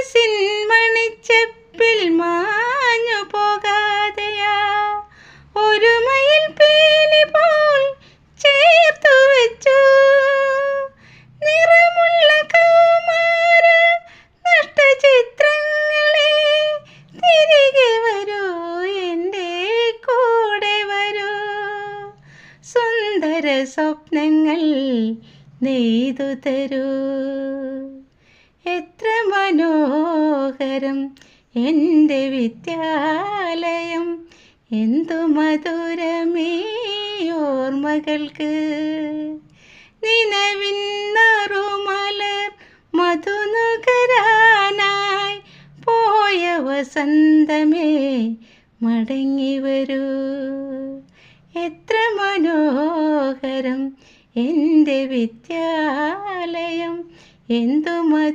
മനസ്സിൻ മണിച്ചപ്പിൽ മാഞ്ഞു പോകാതെയാ ഒരു മയിൽ പീലി പോൽ ചേർത്തു വെച്ചു നിറമുള്ള കൗമാര നഷ്ടചിത്രങ്ങളെ തിരികെ വരൂ എൻ്റെ കൂടെ വരൂ സുന്ദര സ്വപ്നങ്ങൾ നെയ്തു തരൂ എത്ര മനോഹരം എൻ്റെ വിദ്യാലയം എന്തു മധുരമേ ഓർമ്മകൾക്ക് നിലവിൻ നറുമലർ മധുനുകരാനായി പോയ വസന്തമേ മടങ്ങി വരൂ എത്ര മനോഹരം എൻ്റെ വിദ്യാലയം എന്തു മധു